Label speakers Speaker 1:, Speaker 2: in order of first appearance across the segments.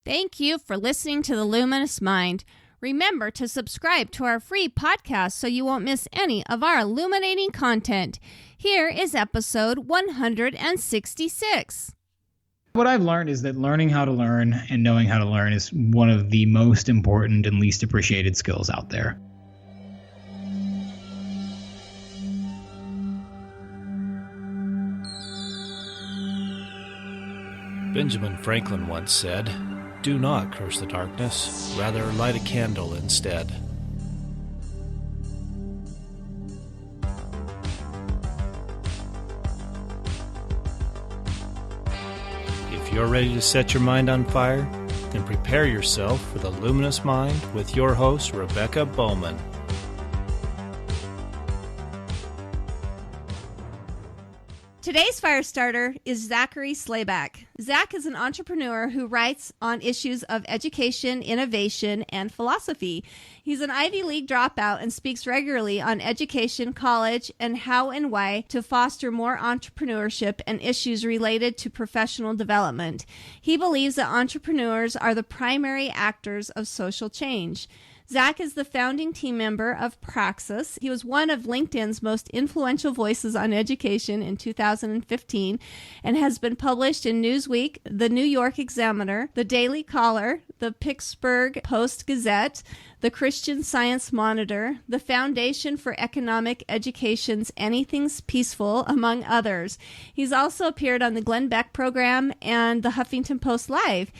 Speaker 1: Thank you for listening to The Luminous Mind. Remember to subscribe to our free podcast so you won't miss any of our illuminating content. Here is episode 166.
Speaker 2: What I've learned is that learning how to learn and knowing how to learn is one of the most important and least appreciated skills out there.
Speaker 3: Benjamin Franklin once said, "Do not curse the darkness, rather light a candle instead." If you're ready to set your mind on fire, then prepare yourself for the Luminous Mind with your host, Rebecca Bowman.
Speaker 1: Today's fire starter is Zak Slayback. Zak is an entrepreneur who writes on issues of education, innovation, and philosophy. He's an Ivy League dropout and speaks regularly on education, college, and how and why to foster more entrepreneurship and issues related to professional development. He believes that entrepreneurs are the primary actors of social change. Zak is the founding team member of Praxis. He was one of LinkedIn's most influential voices on education in 2015 and has been published in Newsweek, the New York Examiner, the Daily Caller, the Pittsburgh Post-Gazette, the Christian Science Monitor, the Foundation for Economic Education's Anything's Peaceful, among others. He's also appeared on the Glenn Beck program and the Huffington Post Live.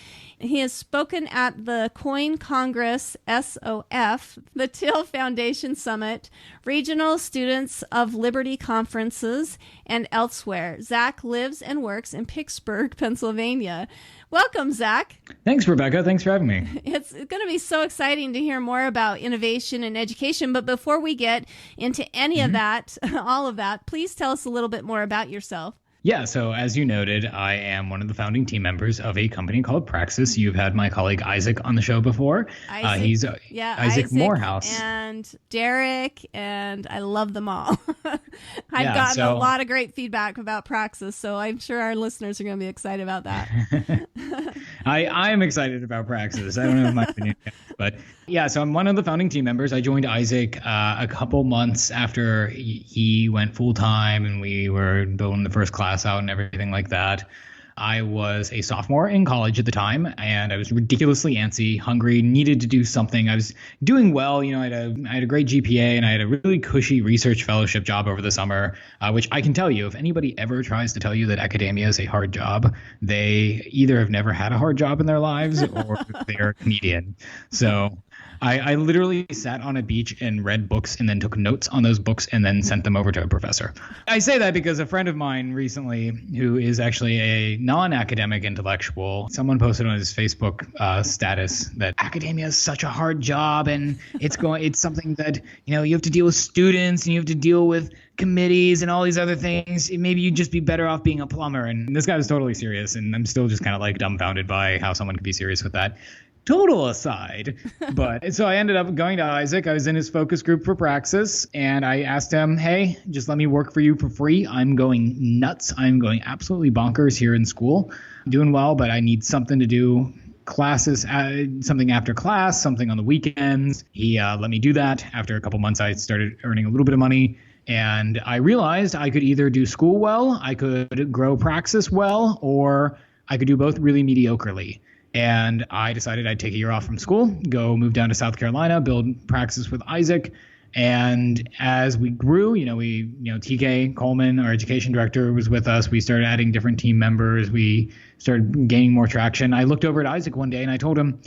Speaker 1: He has spoken at the Coin Congress SOF, the Till Foundation Summit, Regional Students of Liberty Conferences, and elsewhere. Zak lives and works in Pittsburgh, Pennsylvania. Welcome, Zak.
Speaker 2: Thanks, Rebecca. Thanks for having me.
Speaker 1: It's going to be so exciting to hear more about innovation and education. But before we get into any of that, all of that, please tell us a little bit more about yourself.
Speaker 2: Yeah, so as you noted, I am one of the founding team members of a company called Praxis. You've had my colleague Isaac on the show before. He's Isaac Morehouse.
Speaker 1: And Derek, and I love them all. I've gotten a lot of great feedback about Praxis, so I'm sure our listeners are going to be excited about that.
Speaker 2: I am excited about Praxis. I don't know my opinion yet, but yeah, so I'm one of the founding team members. I joined Isaac a couple months after he went full-time and we were building the first class out and everything like that. I was a sophomore in college at the time, and I was ridiculously antsy, hungry, needed to do something. I was doing well. You know, I had a great GPA, and I had a really cushy research fellowship job over the summer, which I can tell you, if anybody ever tries to tell you that academia is a hard job, they either have never had a hard job in their lives or they're a comedian. So I literally sat on a beach and read books and then took notes on those books and then sent them over to a professor. I say that because a friend of mine recently, who is actually a non-academic intellectual, someone posted on his Facebook status that academia is such a hard job and it's something that, you know, you have to deal with students and you have to deal with committees and all these other things. Maybe you'd just be better off being a plumber. And this guy was totally serious, and I'm still just kind of like dumbfounded by how someone could be serious with that. Total aside. But so I ended up going to Isaac. I was in his focus group for Praxis, and I asked him, hey, just let me work for you for free. I'm going nuts. I'm going absolutely bonkers here in school. I'm doing well, but I need something to do. Classes, something after class, something on the weekends. He let me do that. After a couple months, I started earning a little bit of money. And I realized I could either do school well, I could grow Praxis well, or I could do both really mediocrely. And I decided I'd take a year off from school, go move down to South Carolina, build Praxis with Isaac. And as we grew, TK Coleman, our education director, was with us. We started adding different team members. We started gaining more traction. I looked over at Isaac one day and I told him,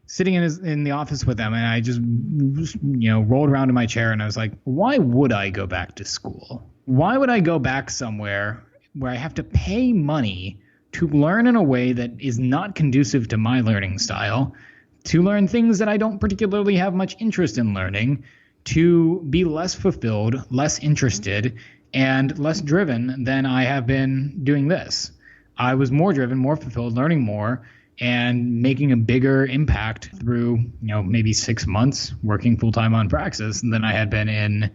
Speaker 2: sitting in the office with him, and I just rolled around in my chair and I was like, why would I go back to school? Why would I go back somewhere where I have to pay money to learn in a way that is not conducive to my learning style, to learn things that I don't particularly have much interest in learning, to be less fulfilled, less interested, and less driven than I have been doing this. I was more driven, more fulfilled, learning more, and making a bigger impact through, maybe 6 months working full-time on Praxis than I had been in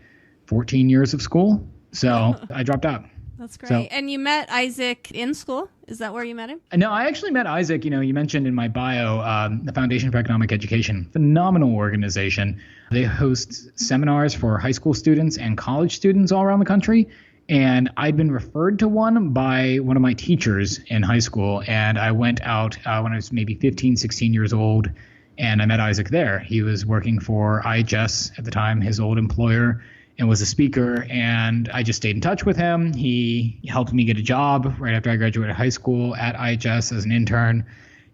Speaker 2: 14 years of school. So I dropped out.
Speaker 1: That's great.
Speaker 2: So,
Speaker 1: and you met Isaac in school? Is that where you met him?
Speaker 2: No, I actually met Isaac. You mentioned in my bio, the Foundation for Economic Education, phenomenal organization. They host seminars for high school students and college students all around the country. And I'd been referred to one by one of my teachers in high school. And I went out when I was maybe 15, 16 years old, and I met Isaac there. He was working for IHS at the time, his old employer, and was a speaker, and I just stayed in touch with him. He helped me get a job right after I graduated high school at IHS as an intern,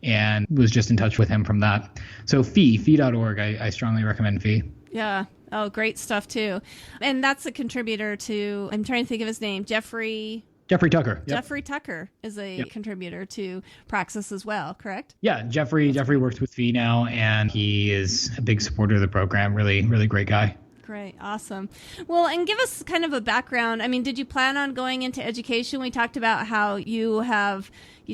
Speaker 2: and was just in touch with him from that. So fee.org, I strongly recommend Fee.
Speaker 1: Yeah. Oh, great stuff too. And that's a contributor to, I'm trying to think of his name, Jeffrey
Speaker 2: Tucker. Yep.
Speaker 1: Jeffrey Tucker is a contributor to Praxis as well, correct?
Speaker 2: Yeah, Jeffrey works with Fee now, and he is a big supporter of the program. Really, really great guy.
Speaker 1: Great. Awesome. Well, and give us kind of a background. I mean, did you plan on going into education? We talked about how you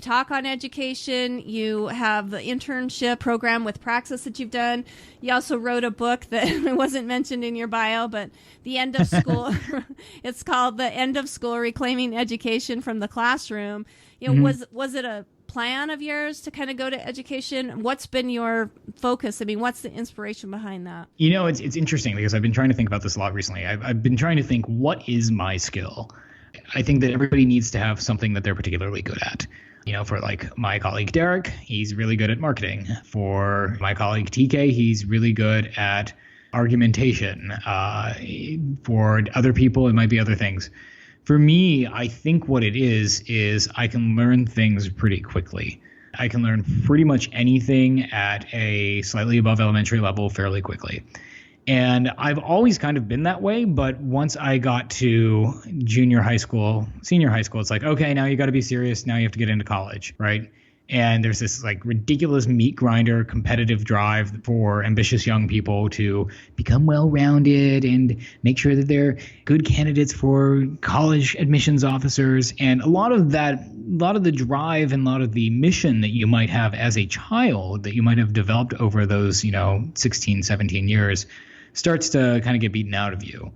Speaker 1: talk on education, you have the internship program with Praxis that you've done. You also wrote a book that wasn't mentioned in your bio, but The End of School. It's called The End of School, Reclaiming Education from the Classroom. Was it a plan of yours to kind of go to education? What's been your focus? I mean, what's the inspiration behind that?
Speaker 2: It's interesting because I've been trying to think about this a lot recently. I've been trying to think, what is my skill? I think that everybody needs to have something that they're particularly good at. For like my colleague Derek, he's really good at marketing. For my colleague TK, he's really good at argumentation. For other people, it might be other things. For me, I think what it is I can learn things pretty quickly. I can learn pretty much anything at a slightly above elementary level fairly quickly. And I've always kind of been that way, but once I got to senior high school, it's like, okay, now you got to be serious. Now you have to get into college, right? And there's this like ridiculous meat grinder competitive drive for ambitious young people to become well-rounded and make sure that they're good candidates for college admissions officers. And a lot of the drive and a lot of the mission that you might have as a child that you might have developed over those, 16, 17 years starts to kind of get beaten out of you.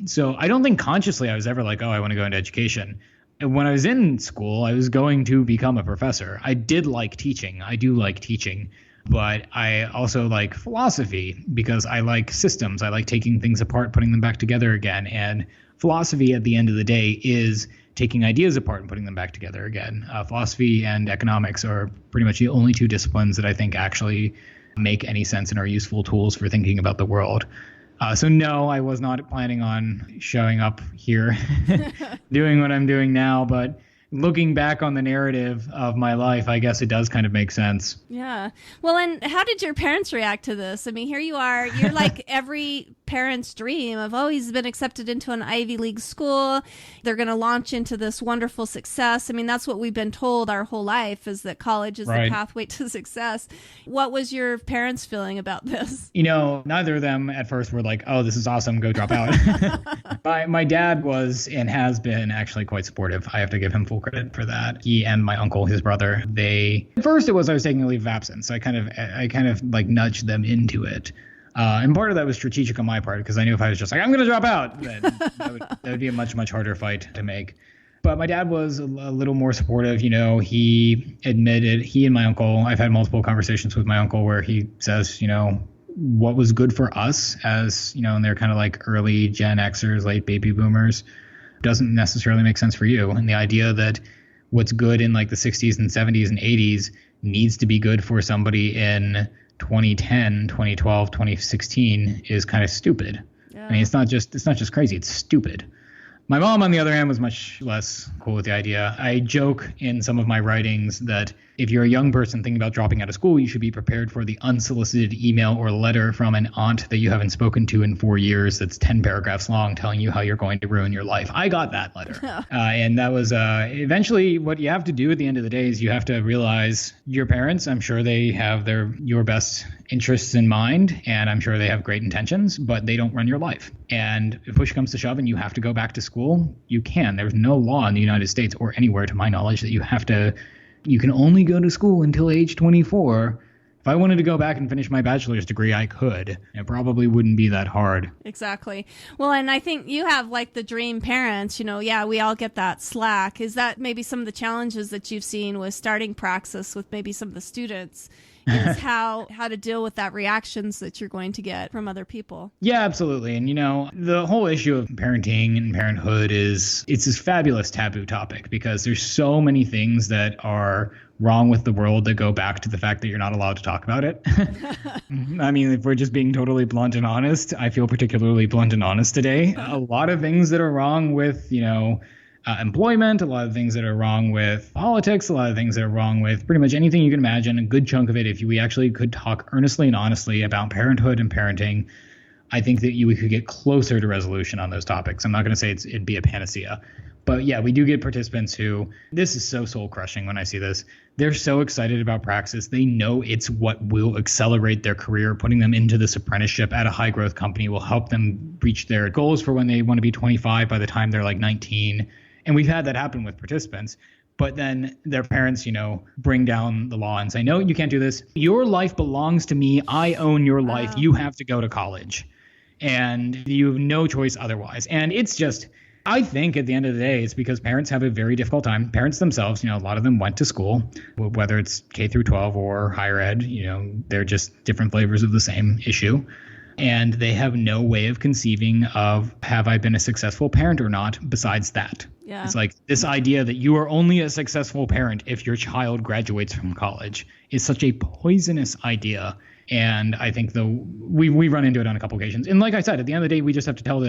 Speaker 2: So I don't think consciously I was ever like, oh, I want to go into education. And when I was in school, I was going to become a professor. I did like teaching. I do like teaching. But I also like philosophy because I like systems. I like taking things apart, putting them back together again. And philosophy at the end of the day is taking ideas apart and putting them back together again. Philosophy and economics are pretty much the only two disciplines that I think actually make any sense and are useful tools for thinking about the world. So no, I was not planning on showing up here doing what I'm doing now, but looking back on the narrative of my life, I guess it does kind of make sense.
Speaker 1: Yeah. Well, and how did your parents react to this? I mean, here you are, you're like every parent's dream of, oh, he's been accepted into an Ivy League school. They're going to launch into this wonderful success. I mean, that's what we've been told our whole life is that college is the pathway to success. What was your parents feeling about this?
Speaker 2: Neither of them at first were like, oh, this is awesome, go drop out. My dad was and has been actually quite supportive. I have to give him full credit for that. He and my uncle, his brother, at first I was taking a leave of absence. I kind of like nudged them into it. And part of that was strategic on my part because I knew if I was just like, I'm going to drop out, then that would be a much, much harder fight to make. But my dad was a little more supportive. He admitted, he and my uncle, I've had multiple conversations with my uncle where he says, what was good for us as, and they're kind of like early Gen Xers, late baby boomers, doesn't necessarily make sense for you. And the idea that what's good in like the 60s and 70s and 80s needs to be good for somebody in 2010, 2012, 2016 is kind of stupid. Yeah. I mean, it's not just crazy, it's stupid. My mom, on the other hand, was much less cool with the idea. I joke in some of my writings that if you're a young person thinking about dropping out of school, you should be prepared for the unsolicited email or letter from an aunt that you haven't spoken to in 4 years that's 10 paragraphs long telling you how you're going to ruin your life. I got that letter. And that was eventually what you have to do at the end of the day is you have to realize your parents, I'm sure they have your best interests in mind, and I'm sure they have great intentions, but they don't run your life. And if push comes to shove and you have to go back to school, you can. There's no law in the United States or anywhere to my knowledge that you can only go to school until age 24 If I wanted to go back and finish my bachelor's degree, I could. It probably wouldn't be that hard.
Speaker 1: Exactly. Well, and I think you have like the dream parents, we all get that slack. Is that maybe some of the challenges that you've seen with starting Praxis with maybe some of the students? Is how to deal with that reactions that you're going to get from other people.
Speaker 2: Yeah, absolutely. And, the whole issue of parenting and parenthood it's this fabulous taboo topic because there's so many things that are wrong with the world that go back to the fact that you're not allowed to talk about it. I mean, if we're just being totally blunt and honest, I feel particularly blunt and honest today. A lot of things that are wrong with, employment, a lot of things that are wrong with politics, a lot of things that are wrong with pretty much anything you can imagine. A good chunk of it, if we actually could talk earnestly and honestly about parenthood and parenting, I think that we could get closer to resolution on those topics. I'm not going to say it'd be a panacea. But yeah, we do get participants who, this is so soul crushing when I see this. They're so excited about Praxis. They know it's what will accelerate their career. Putting them into this apprenticeship at a high growth company will help them reach their goals for when they want to be 25 by the time they're like 19. And we've had that happen with participants. But then their parents, bring down the law and say, no, you can't do this. Your life belongs to me. I own your life. You have to go to college. And you have no choice otherwise. And it's just, I think at the end of the day, it's because parents have a very difficult time. Parents themselves, a lot of them went to school, whether it's K through 12 or higher ed, they're just different flavors of the same issue. And they have no way of conceiving of, have I been a successful parent or not, besides that.
Speaker 1: Yeah.
Speaker 2: It's like this idea that you are only a successful parent if your child graduates from college is such a poisonous idea. And I think we run into it on a couple occasions. And like I said, at the end of the day, we just have to tell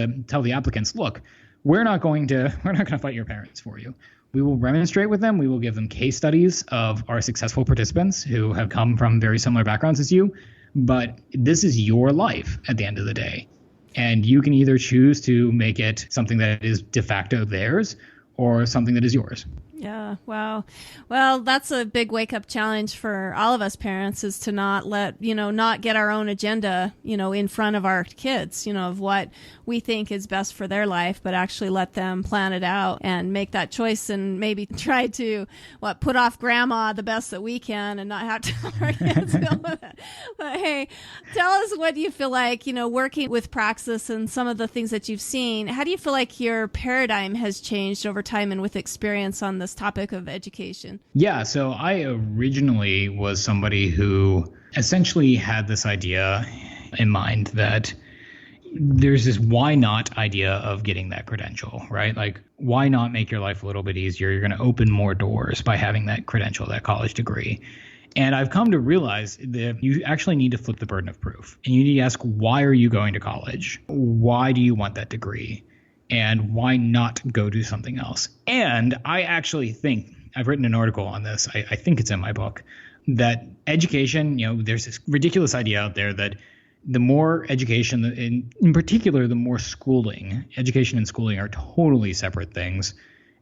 Speaker 2: the applicants, look, we're not going to fight your parents for you. We will remonstrate with them. We will give them case studies of our successful participants who have come from very similar backgrounds as you. But this is your life at the end of the day. And you can either choose to make it something that is de facto theirs or something that is yours.
Speaker 1: Yeah. Wow. Well, that's a big wake up challenge for all of us parents, is to not not get our own agenda, in front of our kids, of what we think is best for their life, but actually let them plan it out and make that choice, and maybe try to put off grandma the best that we can and not have to tell our kids deal with it. But hey, tell us what you feel like, working with Praxis and some of the things that you've seen. How do you feel like your paradigm has changed over time and with experience on this topic of education?
Speaker 2: Yeah, so I originally was somebody who essentially had this idea in mind that there's this why not idea of getting that credential, right? Like, why not make your life a little bit easier? You're going to open more doors by having that credential, that college degree. And I've come to realize that you actually need to flip the burden of proof. And you need to ask, why are you going to college? Why do you want that degree? And why not go do something else? And I actually think, I've written an article on this, I think it's in my book, that education, there's this ridiculous idea out there that the more education, in particular, the more schooling, education and schooling are totally separate things.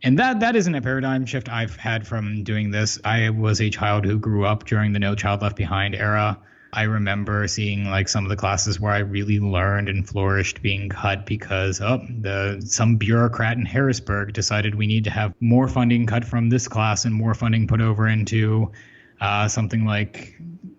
Speaker 2: And that isn't a paradigm shift I've had from doing this. I was a child who grew up during the No Child Left Behind era. I remember seeing some of the classes where I really learned and flourished being cut because some bureaucrat in Harrisburg decided we need to have more funding cut from this class and more funding put over into something like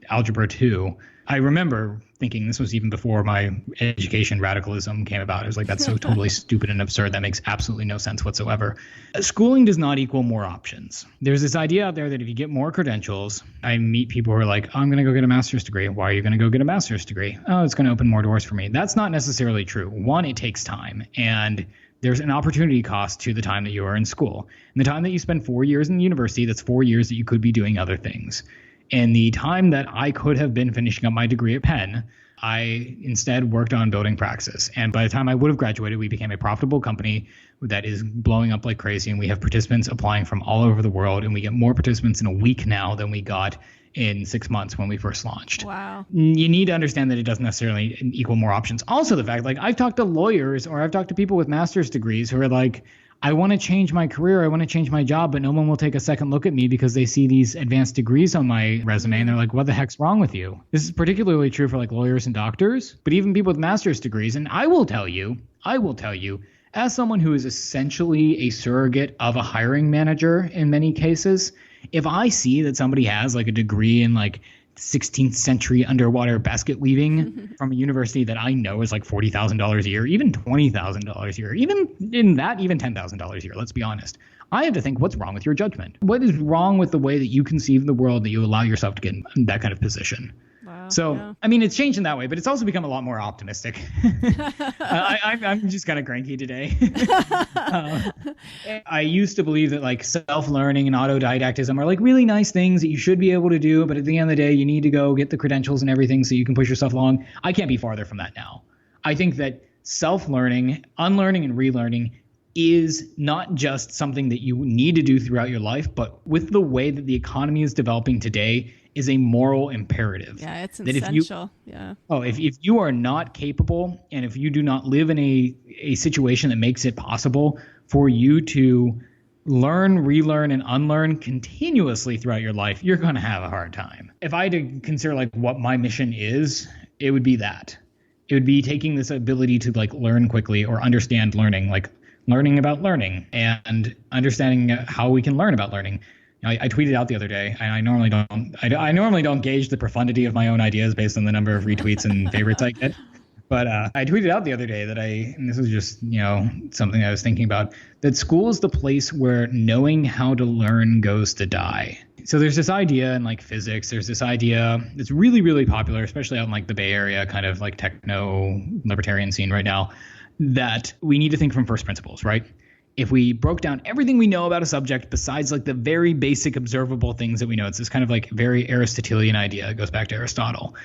Speaker 2: Algebra 2. I remember thinking, this was even before my education radicalism came about. I was like, that's so totally stupid and absurd. That makes absolutely no sense whatsoever. Schooling does not equal more options. There's this idea out there that if you get more credentials, I meet people who are like, I'm going to go get a master's degree. Why are you going to go get a master's degree? Oh, it's going to open more doors for me. That's not necessarily true. One, it takes time. And there's an opportunity cost to the time that you are in school. And the time that you spend 4 years in university, that's 4 years that you could be doing other things. And the time that I could have been finishing up my degree at Penn, I instead worked on building Praxis. And by the time I would have graduated, we became a profitable company that is blowing up like crazy. And we have participants applying from all over the world. And we get more participants in a week now than we got in 6 months when we first launched.
Speaker 1: Wow.
Speaker 2: You need to understand that it doesn't necessarily equal more options. Also, the fact, I've talked to lawyers or I've talked to people with master's degrees who are like, I want to change my career, I want to change my job, but no one will take a second look at me because they see these advanced degrees on my resume and they're like, what the heck's wrong with you? This is particularly true for lawyers and doctors, but even people with master's degrees. And I will tell you, as someone who is essentially a surrogate of a hiring manager in many cases, if I see that somebody has a degree in 16th century underwater basket weaving from a university that I know is like $40,000 a year, even $20,000 a year, even $10,000 a year. Let's be honest. I have to think, what's wrong with your judgment? What is wrong with the way that you conceive the world that you allow yourself to get in that kind of position?
Speaker 1: Wow,
Speaker 2: so,
Speaker 1: yeah.
Speaker 2: I mean, it's changed in that way, but it's also become a lot more optimistic. I'm just kind of cranky today. I used to believe that like self-learning and autodidactism are like really nice things that you should be able to do, but at the end of the day, you need to go get the credentials and everything so you can push yourself along. I can't be farther from that now. I think that self-learning, unlearning, and relearning is not just something that you need to do throughout your life, but with the way that the economy is developing today, is a moral imperative.
Speaker 1: Yeah, it's essential.
Speaker 2: If you are not capable, and if you do not live in a situation that makes it possible for you to learn, relearn, and unlearn continuously throughout your life, you're going to have a hard time. If I had to consider like what my mission is, it would be that. It would be taking this ability to like learn quickly or understand learning, like learning about learning and understanding how we can learn about learning. I tweeted out the other day, and I normally don't gauge the profundity of my own ideas based on the number of retweets and favorites I get. But I tweeted out the other day that and this was just, something I was thinking about, that school is the place where knowing how to learn goes to die. So there's this idea in like physics, there's this idea that's really, really popular, especially out in like the Bay Area, kind of like techno libertarian scene right now, that we need to think from first principles, right? If we broke down everything we know about a subject besides like the very basic observable things that we know, it's this kind of like very Aristotelian idea. It goes back to Aristotle.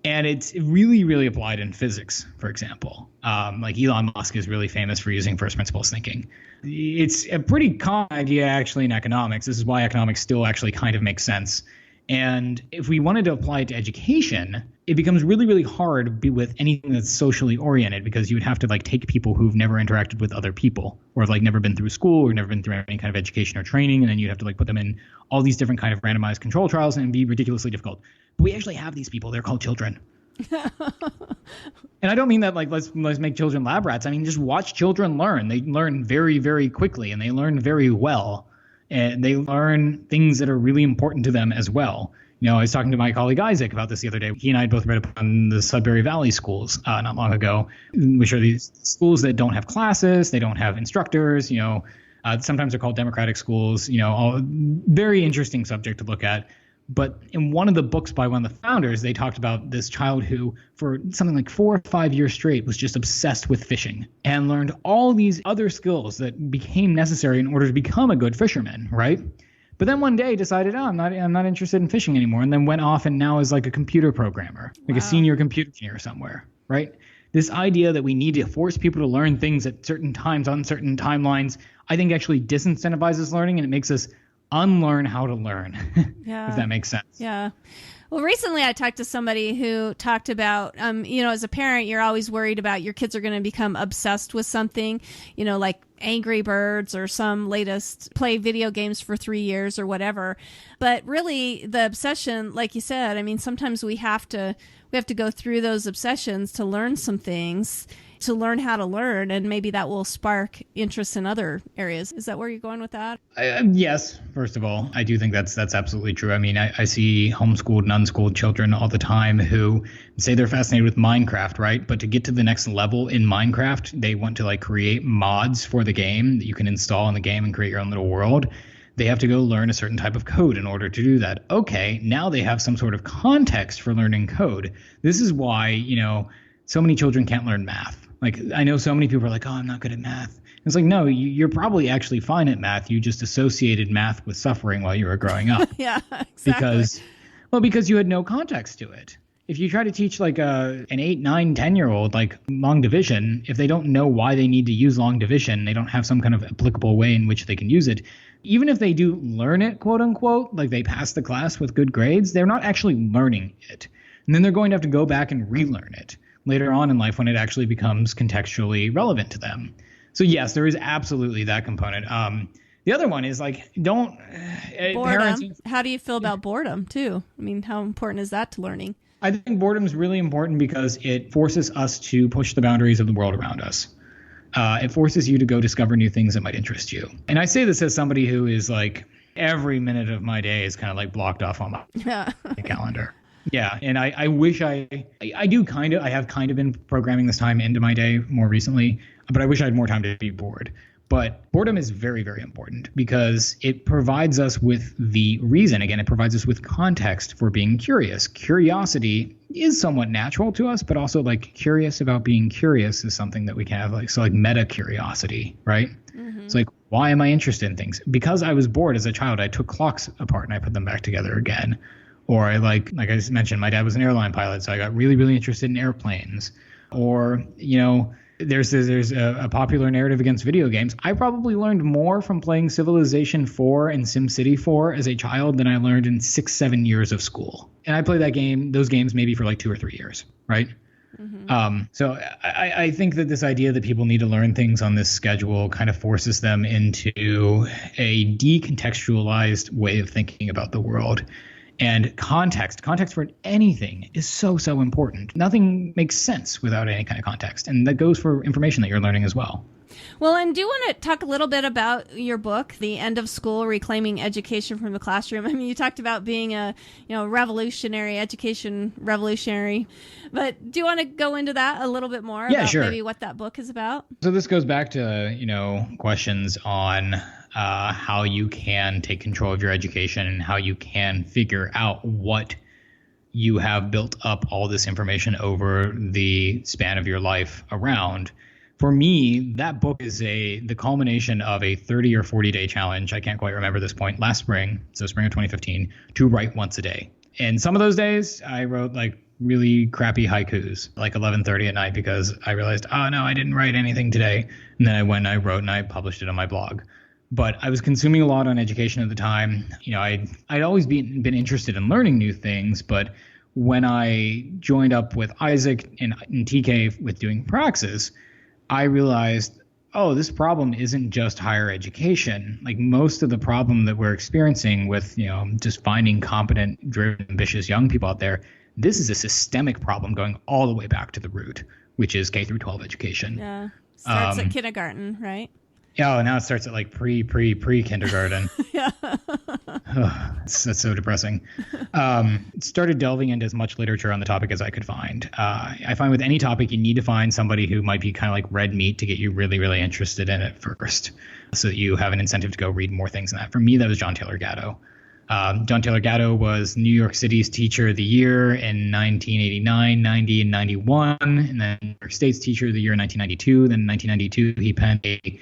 Speaker 2: And it's really, really applied in physics, for example. Like Elon Musk is really famous for using first principles thinking. It's a pretty common idea actually in economics. This is why economics still actually kind of makes sense. And if we wanted to apply it to education, it becomes really, really hard with anything that's socially oriented, because you would have to like take people who've never interacted with other people, or have like never been through school or never been through any kind of education or training. And then you'd have to like put them in all these different kind of randomized control trials, and it'd be ridiculously difficult. But we actually have these people. They're called children. And I don't mean that like let's make children lab rats. I mean, just watch children learn. They learn very, very quickly, and they learn very well. And they learn things that are really important to them as well. I was talking to my colleague Isaac about this the other day. He and I both read up on the Sudbury Valley schools not long ago, which are these schools that don't have classes, they don't have instructors. Sometimes they're called democratic schools. All very interesting subject to look at. But in one of the books by one of the founders, they talked about this child who, for something like 4 or 5 years straight, was just obsessed with fishing and learned all these other skills that became necessary in order to become a good fisherman, right? But then one day decided, I'm not interested in fishing anymore, and then went off and now is like a computer programmer, like a senior computer engineer somewhere, right? This idea that we need to force people to learn things at certain times on certain timelines, I think actually disincentivizes learning, and it makes us unlearn how to learn, if that makes sense.
Speaker 1: Yeah. Well, recently I talked to somebody who talked about, as a parent, you're always worried about your kids are going to become obsessed with something, like Angry Birds or some latest play video games for 3 years or whatever. But really the obsession, like you said, I mean, sometimes we have to go through those obsessions to learn some things, to learn how to learn, and maybe that will spark interest in other areas. Is that where you're going with that?
Speaker 2: Yes, first of all, I do think that's absolutely true. I mean, I see homeschooled and unschooled children all the time who say they're fascinated with Minecraft, right? But to get to the next level in Minecraft, they want to like create mods for the game that you can install in the game and create your own little world. They have to go learn a certain type of code in order to do that. Okay, now they have some sort of context for learning code. This is why, so many children can't learn math. Like, I know so many people are like, oh, I'm not good at math. It's like, no, you're probably actually fine at math. You just associated math with suffering while you were growing up.
Speaker 1: Yeah, exactly.
Speaker 2: Because you had no context to it. If you try to teach like an 8, 9, 10-year-old like long division, if they don't know why they need to use long division, they don't have some kind of applicable way in which they can use it, even if they do learn it, quote unquote, like they pass the class with good grades, they're not actually learning it. And then they're going to have to go back and relearn it later on in life when it actually becomes contextually relevant to them. So yes, there is absolutely that component. The other one is like, boredom.
Speaker 1: Parents, how do you feel about boredom too? I mean, how important is that to learning?
Speaker 2: I think boredom is really important because it forces us to push the boundaries of the world around us. It forces you to go discover new things that might interest you. And I say this as somebody who is like, every minute of my day is kind of like blocked off on my calendar. Yeah, and I wish I have kind of been programming this time into my day more recently, but I wish I had more time to be bored. But boredom is very, very important because it provides us with the reason. Again, it provides us with context for being curious. Curiosity is somewhat natural to us, but also like curious about being curious is something that we can have, like meta curiosity, right? Mm-hmm. It's like, why am I interested in things? Because I was bored as a child, I took clocks apart and I put them back together again. Or I like I just mentioned, my dad was an airline pilot, so I got really, really interested in airplanes. Or, there's a popular narrative against video games. I probably learned more from playing Civilization 4 and SimCity 4 as a child than I learned in 6-7 years of school. And I played those games maybe for like 2 or 3 years, right? Mm-hmm. So I think that this idea that people need to learn things on this schedule kind of forces them into a decontextualized way of thinking about the world. And context for anything is so, so important. Nothing makes sense without any kind of context. And that goes for information that you're learning as well.
Speaker 1: Well, and do you want to talk a little bit about your book, The End of School, Reclaiming Education from the Classroom? I mean, you talked about being a education revolutionary. But do you want to go into that a little bit more?
Speaker 2: Yeah,
Speaker 1: about
Speaker 2: sure.
Speaker 1: Maybe what that book is about?
Speaker 2: So this goes back to, questions on how you can take control of your education and how you can figure out what you have built up all this information over the span of your life around. For me, that book is the culmination of a 30 or 40-day challenge. I can't quite remember this point. Last spring, so spring of 2015, to write once a day. And some of those days, I wrote like really crappy haikus, like 11:30 at night, because I realized, oh no, I didn't write anything today. And then I went and I wrote and I published it on my blog. But I was consuming a lot on education at the time. I'd always been interested in learning new things, but when I joined up with Isaac and TK with doing Praxis, I realized, this problem isn't just higher education. Like most of the problem that we're experiencing with, just finding competent, driven, ambitious young people out there, this is a systemic problem going all the way back to the root, which is K through 12 education.
Speaker 1: Yeah. Starts at kindergarten, right?
Speaker 2: Yeah, now it starts at like pre-kindergarten.
Speaker 1: Yeah.
Speaker 2: That's so depressing. Started delving into as much literature on the topic as I could find. I find with any topic, you need to find somebody who might be kind of like red meat to get you really, really interested in it first, so that you have an incentive to go read more things in that. For me, that was John Taylor Gatto. John Taylor Gatto was New York City's Teacher of the Year in 1989, 90, and 91, and then New York State's Teacher of the Year in 1992. Then in 1992, he penned a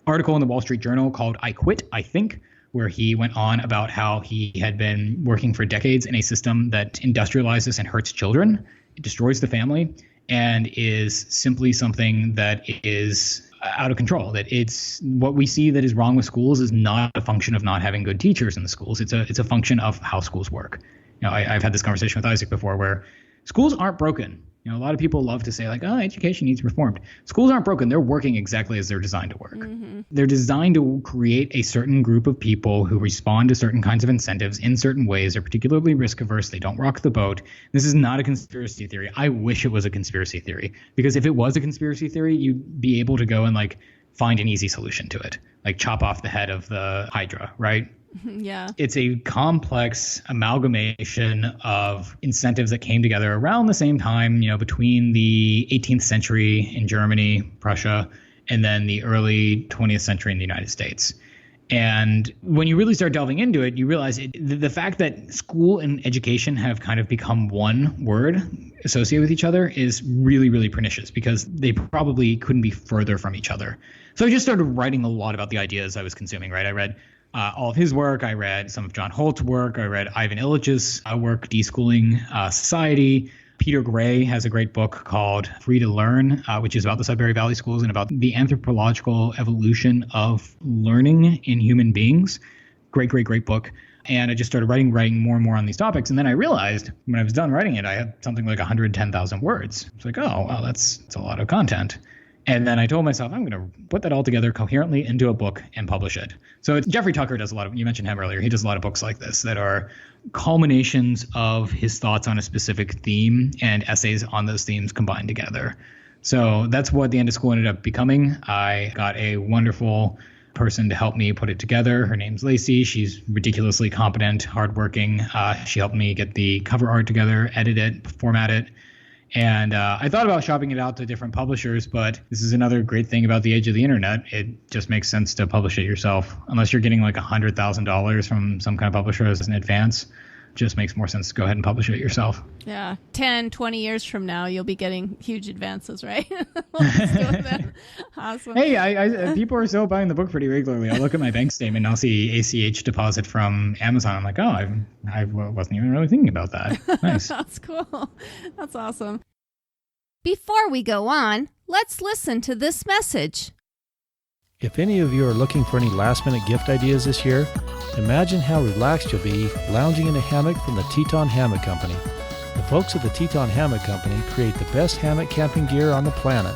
Speaker 2: article in the Wall Street Journal called I Quit, I Think, where he went on about how he had been working for decades in a system that industrializes and hurts children. It destroys the family and is simply something that is out of control. That it's what we see that is wrong with schools is not a function of not having good teachers in the schools. It's a function of how schools work. I've had this conversation with Isaac before where schools aren't broken. A lot of people love to say like, education needs reformed. Schools aren't broken. They're working exactly as they're designed to work. Mm-hmm. They're designed to create a certain group of people who respond to certain kinds of incentives in certain ways. They're particularly risk averse. They don't rock the boat. This is not a conspiracy theory. I wish it was a conspiracy theory, because if it was a conspiracy theory, you'd be able to go and like find an easy solution to it, like chop off the head of the Hydra, right?
Speaker 1: Yeah.
Speaker 2: It's a complex amalgamation of incentives that came together around the same time, between the 18th century in Germany, Prussia, and then the early 20th century in the United States. And when you really start delving into it, you realize the fact that school and education have kind of become one word associated with each other is really, really pernicious, because they probably couldn't be further from each other. So I just started writing a lot about the ideas I was consuming, right? I read all of his work. I read some of John Holt's work. I read Ivan Illich's work, Deschooling Society. Peter Gray has a great book called Free to Learn, which is about the Sudbury Valley schools and about the anthropological evolution of learning in human beings. Great book. And I just started writing more and more on these topics. And then I realized when I was done writing it, I had something like 110,000 words. It's like, oh, wow, that's a lot of content. And then I told myself, I'm going to put that all together coherently into a book and publish it. So Jeffrey Tucker does a lot of, you mentioned him earlier, he does a lot of books like this that are culminations of his thoughts on a specific theme and essays on those themes combined together. So that's what The End of School ended up becoming. I got a wonderful person to help me put it together. Her name's Lacey. She's ridiculously competent, hardworking. She helped me get the cover art together, edit it, format it. And I thought about shopping it out to different publishers, but this is another great thing about the age of the internet. It just makes sense to publish it yourself. Unless you're getting like $100,000 from some kind of publisher as an advance, it just makes more sense to go ahead and publish it yourself.
Speaker 1: Yeah. 10, 20 years from now, you'll be getting huge advances, right? Let's do that. Awesome.
Speaker 2: Hey, I people are still buying the book pretty regularly. I look at my bank statement and I'll see ACH deposit from Amazon. I'm like, oh, I wasn't even really thinking about that. Nice.
Speaker 1: That's cool. That's awesome. Before we go on, let's listen to this message.
Speaker 3: If any of you are looking for any last-minute gift ideas this year, imagine how relaxed you'll be lounging in a hammock from the Teton Hammock Company. The folks at the Teton Hammock Company create the best hammock camping gear on the planet.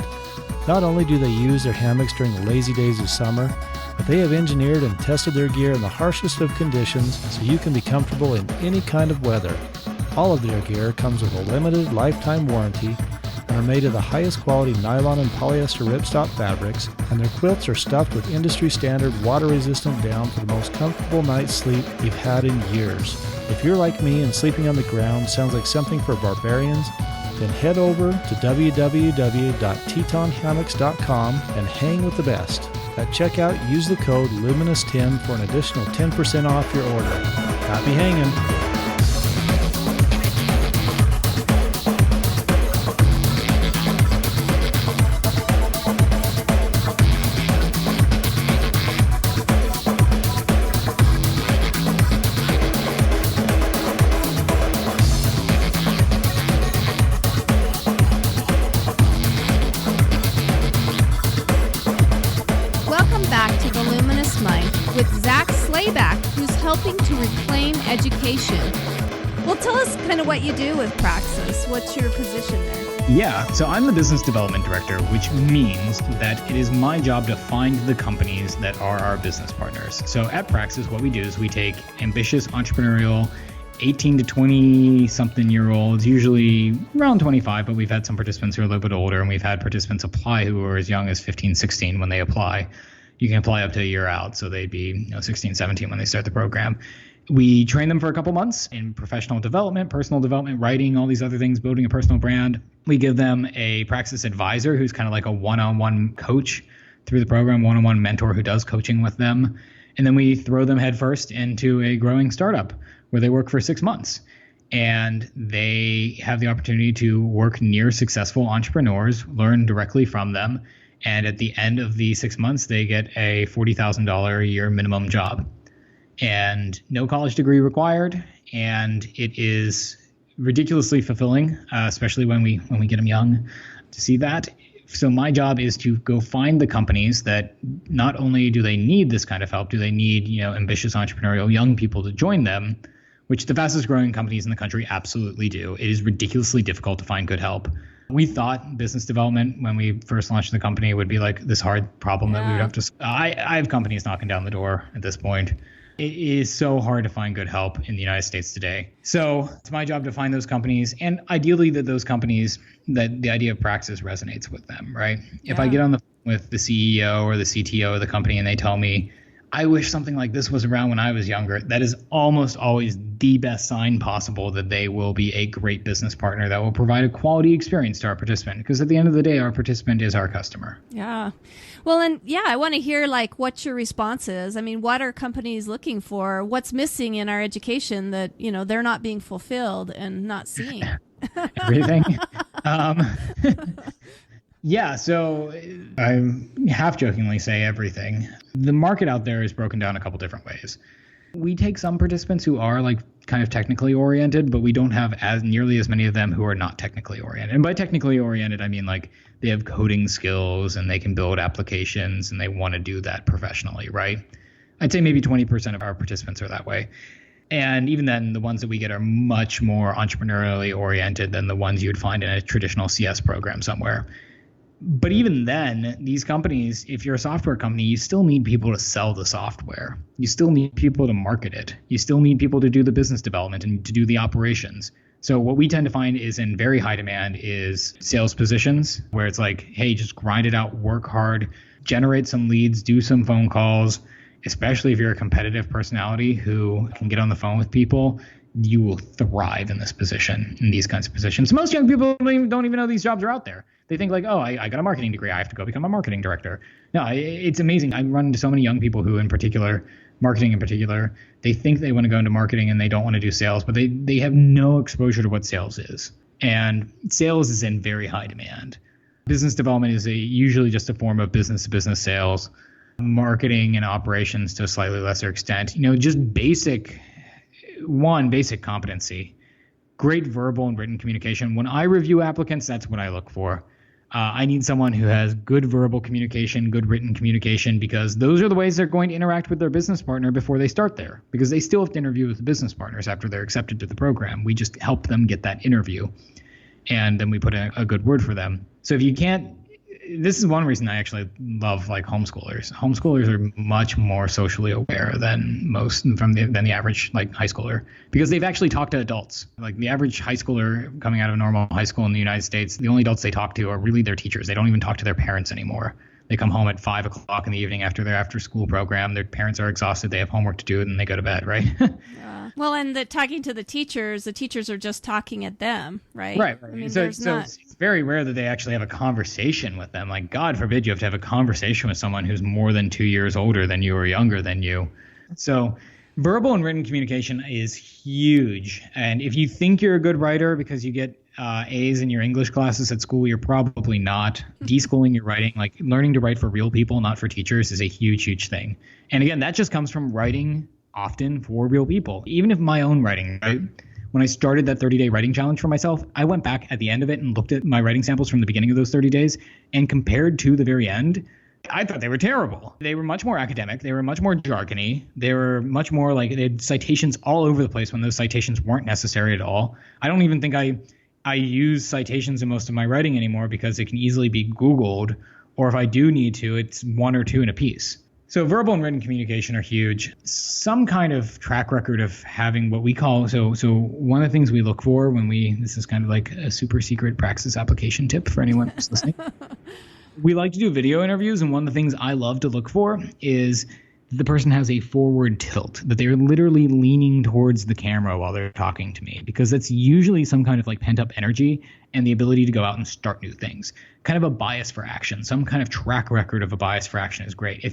Speaker 3: Not only do they use their hammocks during the lazy days of summer, but they have engineered and tested their gear in the harshest of conditions so you can be comfortable in any kind of weather. All of their gear comes with a limited lifetime warranty and are made of the highest quality nylon and polyester ripstop fabrics, and their quilts are stuffed with industry standard water-resistant down for the most comfortable night's sleep you've had in years. If you're like me and sleeping on the ground sounds like something for barbarians, then head over to www.tetonhammocks.com and hang with the best. At checkout, use the code LUMINOUS10 for an additional 10% off your order. Happy hanging!
Speaker 1: With Zak Slayback, who's helping to reclaim education. Well, tell us kind of what you do with Praxis. What's your position there?
Speaker 2: Yeah, so I'm the business development director, which means that it is my job to find the companies that are our business partners. So at Praxis, what we do is we take ambitious entrepreneurial 18 to 20 something year olds, usually around 25, but we've had some participants who are a little bit older, and we've had participants apply who are as young as 15, 16 when they apply. You can apply up to a year out, so they'd be 16, 17 when they start the program. We train them for a couple months in professional development, personal development, writing, all these other things, building a personal brand. We give them a Praxis advisor who's kind of like a one-on-one coach through the program, one-on-one mentor who does coaching with them. And then we throw them headfirst into a growing startup where they work for 6 months. And they have the opportunity to work near successful entrepreneurs, learn directly from them. And at the end of the 6 months, they get a $40,000 a year minimum job. And no college degree required. And it is ridiculously fulfilling, especially when we get them young, to see that. So my job is to go find the companies that not only do they need this kind of help, do they need ambitious entrepreneurial young people to join them, which the fastest growing companies in the country absolutely do. It is ridiculously difficult to find good help. We thought business development, when we first launched the company, would be like this hard problem that we would have to. I have companies knocking down the door at this point. It is so hard to find good help in the United States today. So it's my job to find those companies, and ideally that those companies, that the idea of Praxis resonates with them, right? Yeah. If I get on the phone with the CEO or the CTO of the company and they tell me, I wish something like this was around when I was younger, that is almost always the best sign possible that they will be a great business partner that will provide a quality experience to our participant. Because at the end of the day, our participant is our customer.
Speaker 1: Yeah. Well, and I want to hear what your response is. I mean, what are companies looking for? What's missing in our education that, they're not being fulfilled and not seeing?
Speaker 2: Everything. Yeah, so I half jokingly say everything. The market out there is broken down a couple different ways. We take some participants who are kind of technically oriented, but we don't have nearly as many of them who are not technically oriented. And by technically oriented, I mean they have coding skills and they can build applications and they want to do that professionally, right? I'd say maybe 20% of our participants are that way. And even then, the ones that we get are much more entrepreneurially oriented than the ones you'd find in a traditional CS program somewhere. But even then, these companies, if you're a software company, you still need people to sell the software. You still need people to market it. You still need people to do the business development and to do the operations. So what we tend to find is in very high demand is sales positions where it's like, hey, just grind it out, work hard, generate some leads, do some phone calls, especially if you're a competitive personality who can get on the phone with people. You will thrive in this position, in these kinds of positions. Most young people don't even know these jobs are out there. They think like, oh, I got a marketing degree. I have to go become a marketing director. No, it's amazing. I run into so many young people who, in particular, marketing in particular, they think they want to go into marketing and they don't want to do sales, but they have no exposure to what sales is. And sales is in very high demand. Business development is usually just a form of business-to-business sales. Marketing and operations to a slightly lesser extent. Just basic competency. Great verbal and written communication. When I review applicants, that's what I look for. I need someone who has good verbal communication, good written communication, because those are the ways they're going to interact with their business partner before they start there, because they still have to interview with the business partners after they're accepted to the program. We just help them get that interview, and then we put in a good word for them. So if you can't, this is one reason I actually love like homeschoolers. Homeschoolers are much more socially aware than the average like high schooler, because they've actually talked to adults. Like the average high schooler coming out of normal high school in the United States, the only adults they talk to are really their teachers. They don't even talk to their parents anymore. They come home at 5 o'clock in the evening after their after school program. Their parents are exhausted. They have homework to do, and they go to bed, right?
Speaker 1: Yeah. Well, and talking to the teachers are just talking at them, right?
Speaker 2: Right.
Speaker 1: I mean,
Speaker 2: So it's very rare that they actually have a conversation with them. Like, God forbid you have to have a conversation with someone who's more than 2 years older than you or younger than you. So verbal and written communication is huge. And if you think you're a good writer because you get A's in your English classes at school, you're probably not. Deschooling your writing, like learning to write for real people, not for teachers, is a huge, huge thing. And again, that just comes from writing often for real people. Even if my own writing, right? When I started that 30-day writing challenge for myself, I went back at the end of it and looked at my writing samples from the beginning of those 30 days and compared to the very end, I thought they were terrible. They were much more academic. They were much more jargony. They were much more like they had citations all over the place when those citations weren't necessary at all. I don't even think I use citations in most of my writing anymore because it can easily be Googled, or if I do need to, it's 1 or 2 in a piece. So verbal and written communication are huge. Some kind of track record of having what we call, so one of the things we look for this is kind of like a super secret Praxis application tip for anyone who's listening. We like to do video interviews, and one of the things I love to look for is the person has a forward tilt, that they're literally leaning towards the camera while they're talking to me, because that's usually some kind of like pent up energy and the ability to go out and start new things. Kind of a bias for action, some kind of track record of a bias for action is great.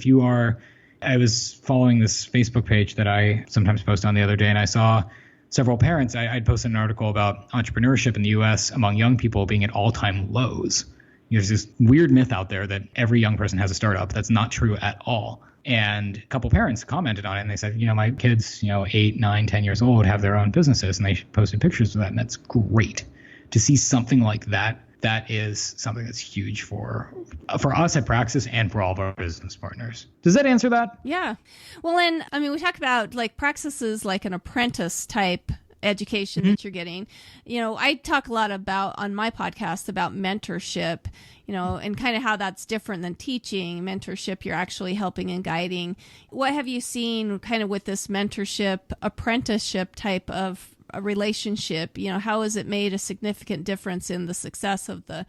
Speaker 2: I was following this Facebook page that I sometimes post on the other day, and I saw several parents. I'd posted an article about entrepreneurship in the US among young people being at all-time lows. There's this weird myth out there that every young person has a startup. That's not true at all. And a couple parents commented on it, and they said, my kids, 8, 9, 10 years old have their own businesses, and they posted pictures of that. And that's great to see something like that. That is something that's huge for us at Praxis and for all of our business partners. Does that answer that?
Speaker 1: Yeah. Well, and we talk about like Praxis is like an apprentice type education that you're getting. I talk a lot about on my podcast about mentorship, and kind of how that's different than teaching. Mentorship, you're actually helping and guiding. What have you seen kind of with this mentorship, apprenticeship type of a relationship? How has it made a significant difference in the success of the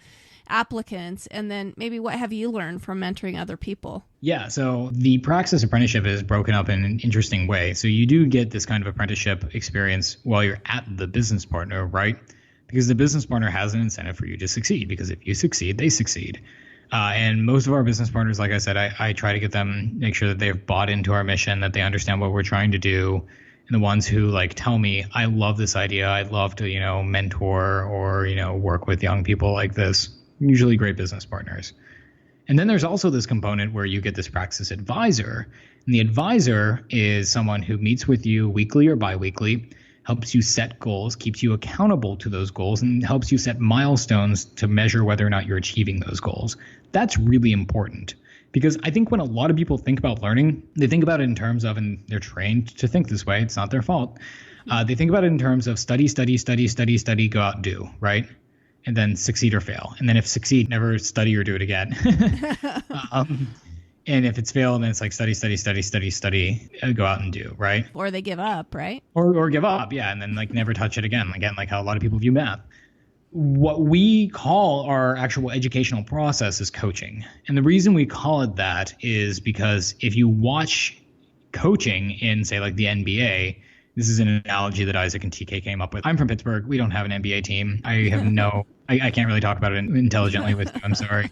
Speaker 1: applicants? And then maybe what have you learned from mentoring other people?
Speaker 2: Yeah, so the Praxis apprenticeship is broken up in an interesting way. So you do get this kind of apprenticeship experience while you're at the business partner, right? Because the business partner has an incentive for you to succeed, because if you succeed, they succeed. And most of our business partners, like I said, I try to get them, make sure that they've bought into our mission, that they understand what we're trying to do. And the ones who like tell me, I love this idea, I'd love to, mentor or, work with young people like this, usually great business partners. And then there's also this component where you get this Praxis advisor. And the advisor is someone who meets with you weekly or biweekly, helps you set goals, keeps you accountable to those goals, and helps you set milestones to measure whether or not you're achieving those goals. That's really important, because I think when a lot of people think about learning, they think about it in terms of, and they're trained to think this way, it's not their fault. They think about it in terms of study, go out and do, right? And then succeed or fail. And then if succeed, never study or do it again. And if it's failed, then it's like study, go out and do, right?
Speaker 1: Or they give up, right?
Speaker 2: Or give up, yeah, and then like never touch it again, like how a lot of people view math. what we call our actual educational process is coaching. And the reason we call it that is because if you watch coaching in, say, like the NBA, this is an analogy that Isaac and TK came up with. I'm from Pittsburgh. We don't have an NBA team. I have I can't really talk about it intelligently with you. I'm sorry.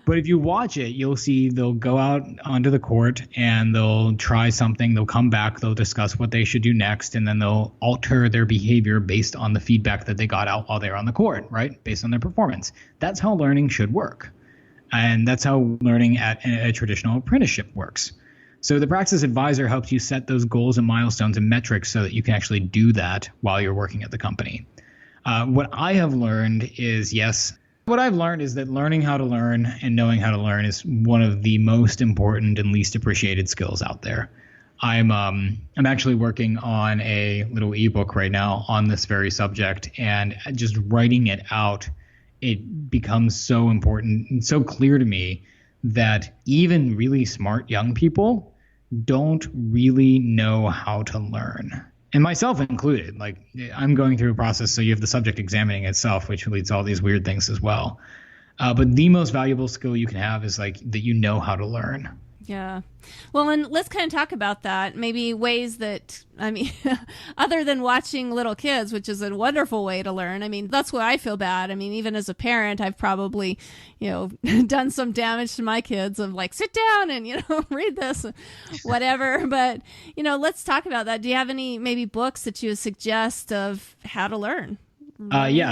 Speaker 2: But if you watch it, you'll see they'll go out onto the court and they'll try something. They'll come back. They'll discuss what they should do next. And then they'll alter their behavior based on the feedback that they got out while they're on the court, right? Based on their performance. That's how learning should work. And that's how learning at a traditional apprenticeship works. So the Praxis Advisor helps you set those goals and milestones and metrics so that you can actually do that while you're working at the company. What I have learned is, what I've learned is that learning how to learn and knowing how to learn is one of the most important and least appreciated skills out there. I'm actually working on a little ebook right now on this very subject, and just writing it out, it becomes so important and so clear to me that even really smart young people don't really know how to learn. And myself included. Like, I'm going through a process, so you have the subject examining itself, which leads to all these weird things as well. But the most valuable skill you can have is like that you know how to learn.
Speaker 1: Yeah. Well, and let's kind of talk about that. Maybe ways that, other than watching little kids, which is a wonderful way to learn. That's why I feel bad. Even as a parent, I've probably, done some damage to my kids of like, sit down and, read this, whatever. But, let's talk about that. Do you have any maybe books that you would suggest of how to learn?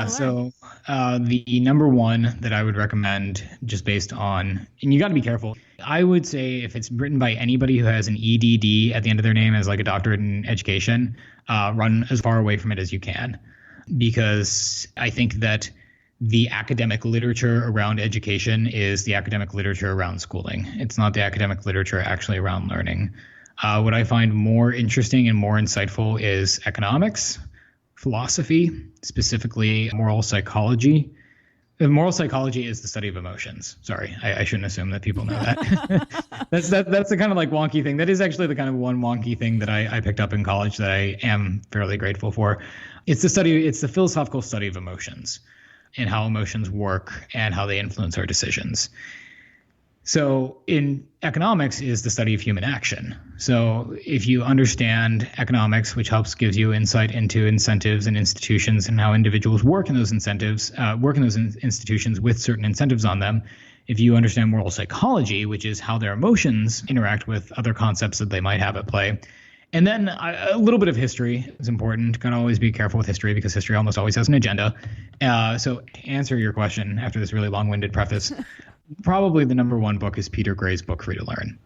Speaker 2: So the number one that I would recommend, just based on, and you got to be careful. I would say if it's written by anybody who has an EDD at the end of their name as like a doctorate in education, run as far away from it as you can, because I think that the academic literature around education is the academic literature around schooling. It's not the academic literature actually around learning. What I find more interesting and more insightful is economics, philosophy, specifically moral psychology. Moral psychology is the study of emotions. Sorry, I shouldn't assume that people know that. That's the kind of like wonky thing. That is actually the kind of one wonky thing that I picked up in college that I am fairly grateful for. It's the philosophical study of emotions and how emotions work and how they influence our decisions. So in economics is the study of human action. So if you understand economics, which gives you insight into incentives and institutions and how individuals work in those institutions with certain incentives on them. If you understand moral psychology, which is how their emotions interact with other concepts that they might have at play. And then a little bit of history is important. Got to always be careful with history because history almost always has an agenda. So to answer your question after this really long-winded preface, probably the number one book is Peter Gray's book, Free to Learn.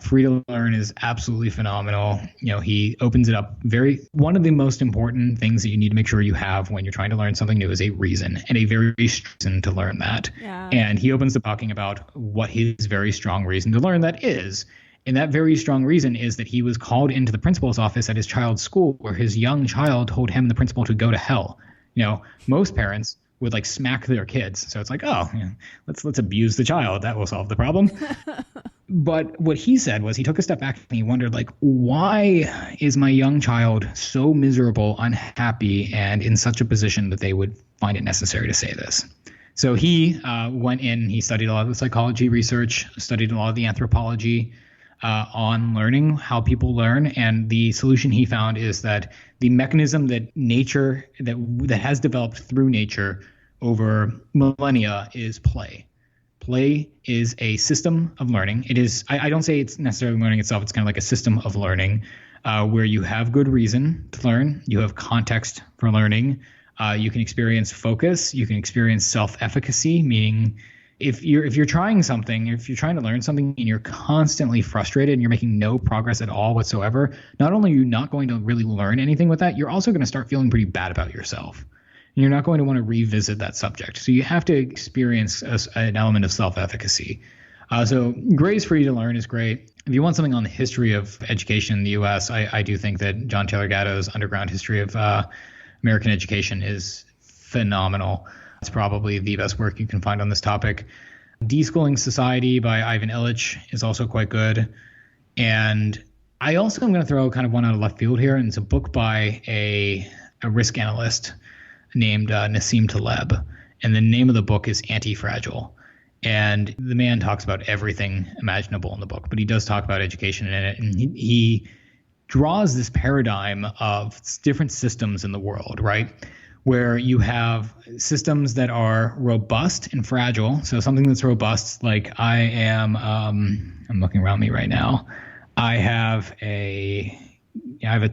Speaker 2: Free to Learn is absolutely phenomenal. He opens it up one of the most important things that you need to make sure you have when you're trying to learn something new is a reason, and a very strong reason to learn that. Yeah. And he opens up talking about what his very strong reason to learn that is. And that very strong reason is that he was called into the principal's office at his child's school where his young child told him, the principal, to go to hell. Most parents would like smack their kids. So it's like, let's abuse the child. That will solve the problem. But what he said was he took a step back and he wondered, like, why is my young child so miserable, unhappy, and in such a position that they would find it necessary to say this? So he went in, he studied a lot of the psychology research, studied a lot of the anthropology on learning, how people learn. And the solution he found is that the mechanism that nature, that has developed through nature over millennia is play. Play is a system of learning. It is, I don't say it's necessarily learning itself. It's kind of like a system of learning where you have good reason to learn. You have context for learning. You can experience focus. You can experience self-efficacy, meaning if you're trying something, if you're trying to learn something and you're constantly frustrated and you're making no progress at all whatsoever, not only are you not going to really learn anything with that, you're also going to start feeling pretty bad about yourself. And you're not going to want to revisit that subject. So you have to experience an element of self-efficacy. So Gray's Free to Learn is great. If you want something on the history of education in the U.S., I do think that John Taylor Gatto's Underground History of American Education is phenomenal. It's probably the best work you can find on this topic. Deschooling Society by Ivan Illich is also quite good. And I also am going to throw kind of one out of left field here, and it's a book by a risk analyst. named Nassim Taleb. And the name of the book is Anti-Fragile. And the man talks about everything imaginable in the book, but he does talk about education in it. And he draws this paradigm of different systems in the world, right? Where you have systems that are robust and fragile. So something that's robust, like I'm looking around me right now. I have a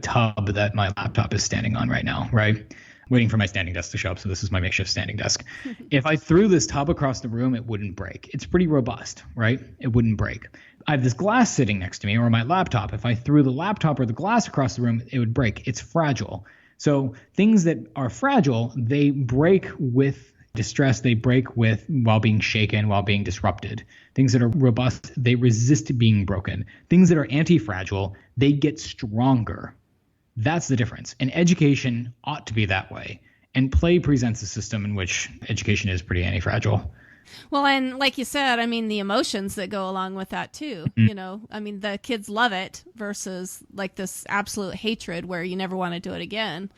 Speaker 2: tub that my laptop is standing on right now, right? Waiting for my standing desk to show up. So this is my makeshift standing desk. If I threw this tub across the room, it wouldn't break. It's pretty robust, right? It wouldn't break. I have this glass sitting next to me, or my laptop. If I threw the laptop or the glass across the room, it would break. It's fragile. So things that are fragile, they break with distress. They break with while being shaken, while being disrupted. Things that are robust, they resist being broken. Things that are anti-fragile, they get stronger. That's the difference. And education ought to be that way. And play presents a system in which education is pretty anti-fragile.
Speaker 1: Well, and like you said, I mean, the emotions that go along with that too. I mean, the kids love it versus like this absolute hatred where you never want to do it again.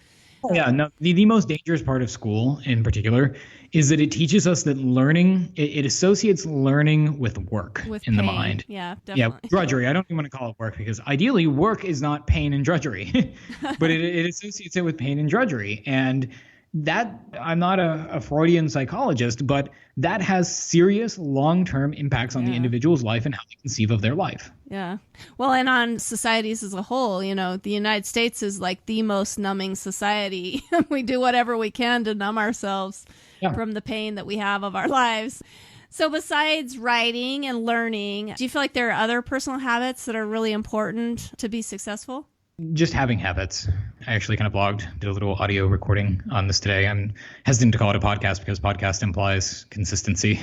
Speaker 2: Yeah, no, the most dangerous part of school in particular is that it teaches us that learning, it associates learning with work
Speaker 1: with
Speaker 2: in
Speaker 1: pain.
Speaker 2: the mind.
Speaker 1: Yeah, definitely.
Speaker 2: Yeah, drudgery. I don't even want to call it work because ideally work is not pain and drudgery, but it associates it with pain and drudgery. And that, I'm not a Freudian psychologist, but that has serious long-term impacts on the individual's life and how they conceive of their life.
Speaker 1: Yeah. Well, and on societies as a whole, the United States is like the most numbing society. We do whatever we can to numb ourselves from the pain that we have of our lives. So besides writing and learning, do you feel like there are other personal habits that are really important to be successful?
Speaker 2: Just having habits. I actually kind of blogged, did a little audio recording on this today. I'm hesitant to call it a podcast because podcast implies consistency.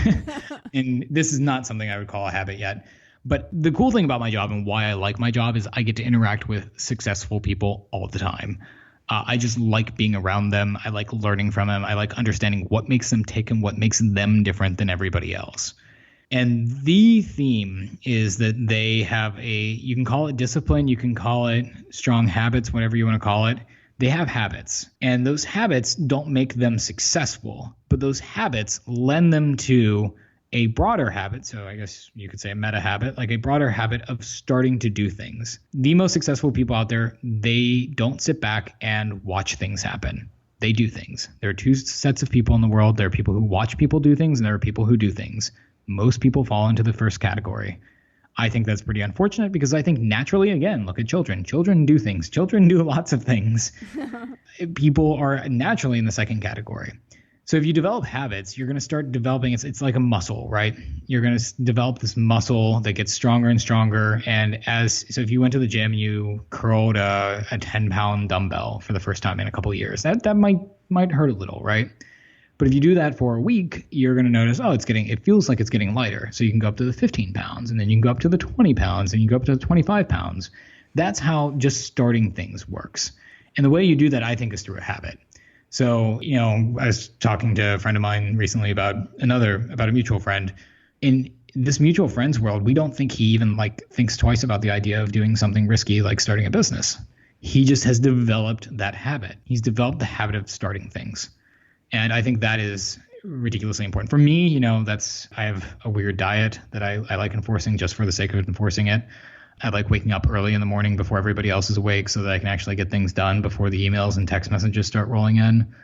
Speaker 2: And this is not something I would call a habit yet. But the cool thing about my job and why I like my job is I get to interact with successful people all the time. I just like being around them. I like learning from them. I like understanding what makes them tick and what makes them different than everybody else. And the theme is that they have you can call it discipline, you can call it strong habits, whatever you want to call it. They have habits, and those habits don't make them successful, but those habits lend them to a broader habit. So I guess you could say a meta habit, like a broader habit of starting to do things. The most successful people out there, they don't sit back and watch things happen. They do things. There are two sets of people in the world. There are people who watch people do things, and there are people who do things. Most people fall into the first category. I think that's pretty unfortunate because I think naturally, again, look at children. Children do things. Children do lots of things. People are naturally in the second category. So if you develop habits, you're going to start developing, it's like a muscle, right? You're going to develop this muscle that gets stronger and stronger. And so if you went to the gym, you curled a 10-pound dumbbell for the first time in a couple of years, that might hurt a little, right? But if you do that for a week, you're going to notice, it feels like it's getting lighter. So you can go up to the 15 pounds, and then you can go up to the 20 pounds, and you can go up to the 25 pounds. That's how just starting things works. And the way you do that, I think, is through a habit. So, I was talking to a friend of mine recently about a mutual friend. In this mutual friend's world, we don't think he even thinks twice about the idea of doing something risky like starting a business. He just has developed that habit. He's developed the habit of starting things. And I think that is ridiculously important. For me, I have a weird diet that I like enforcing just for the sake of enforcing it. I like waking up early in the morning before everybody else is awake so that I can actually get things done before the emails and text messages start rolling in.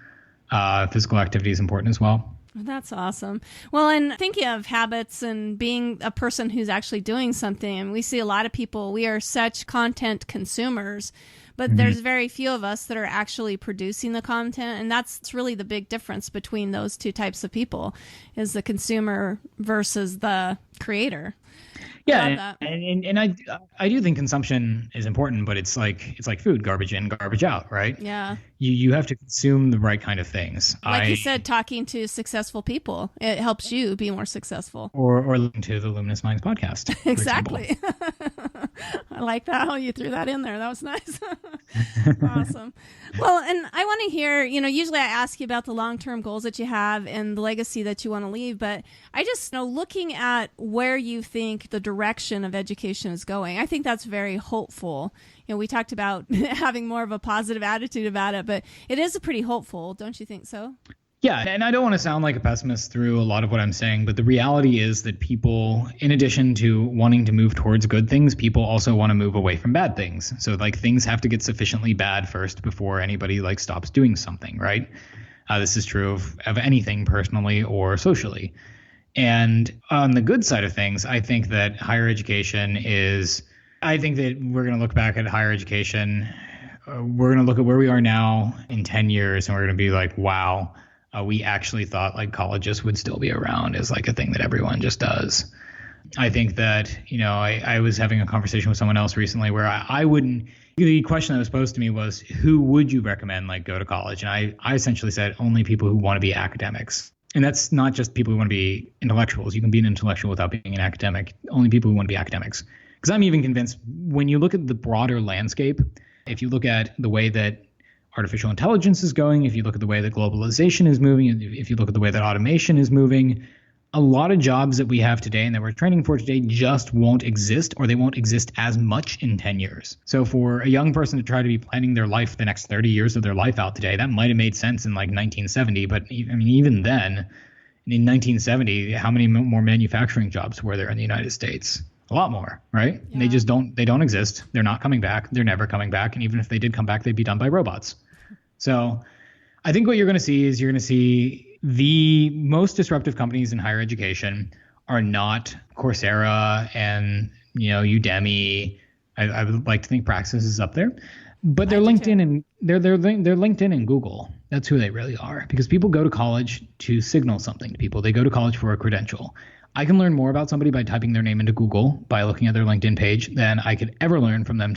Speaker 2: Physical activity is important as well.
Speaker 1: That's awesome. Well, and thinking of habits and being a person who's actually doing something, and we see a lot of people, we are such content consumers, but there's very few of us that are actually producing the content. And that's really the big difference between those two types of people, is the consumer versus the creator.
Speaker 2: Yeah, and I do think consumption is important, but it's like food, garbage in, garbage out, right?
Speaker 1: Yeah.
Speaker 2: You have to consume the right kind of things.
Speaker 1: Like you said, talking to successful people, it helps you be more successful.
Speaker 2: Or listen to the Luminous Minds podcast.
Speaker 1: Exactly. I like that how you threw that in there. That was nice. Awesome. Well, and I want to hear, usually I ask you about the long-term goals that you have and the legacy that you want to leave, but I just know, looking at where you think the direction of education is going. I think that's very hopeful. We talked about having more of a positive attitude about it, but it is pretty hopeful. Don't you think so?
Speaker 2: Yeah, and I don't want to sound like a pessimist through a lot of what I'm saying, but the reality is that people, in addition to wanting to move towards good things, people also want to move away from bad things. So like things have to get sufficiently bad first before anybody like stops doing something, right? This is true of anything personally or socially. And on the good side of things, I think that higher education I think that we're going to look back at higher education. We're going to look at where we are now in 10 years, and we're going to be like, wow. We actually thought like colleges would still be around as like a thing that everyone just does. I think that, I was having a conversation with someone else recently where I wouldn't, the question that was posed to me was, who would you recommend like go to college? And I essentially said only people who want to be academics. And that's not just people who want to be intellectuals. You can be an intellectual without being an academic. Only people who want to be academics. Because I'm even convinced when you look at the broader landscape, if you look at the way that artificial intelligence is going, if you look at the way that globalization is moving, if you look at the way that automation is moving, a lot of jobs that we have today and that we're training for today just won't exist, or they won't exist as much in 10 years. So for a young person to try to be planning their life, the next 30 years of their life out today, that might have made sense in like 1970. But I mean, even then, in 1970, how many more manufacturing jobs were there in the United States? A lot more, right? Yeah. And they don't exist. They're not coming back. They're never coming back. And even if they did come back, they'd be done by robots. So I think what you're going to see is the most disruptive companies in higher education are not Coursera and, Udemy. I would like to think Praxis is up there, but they're LinkedIn and they're LinkedIn and Google. That's who they really are, because people go to college to signal something to people. They go to college for a credential. I can learn more about somebody by typing their name into Google, by looking at their LinkedIn page, than I could ever learn from them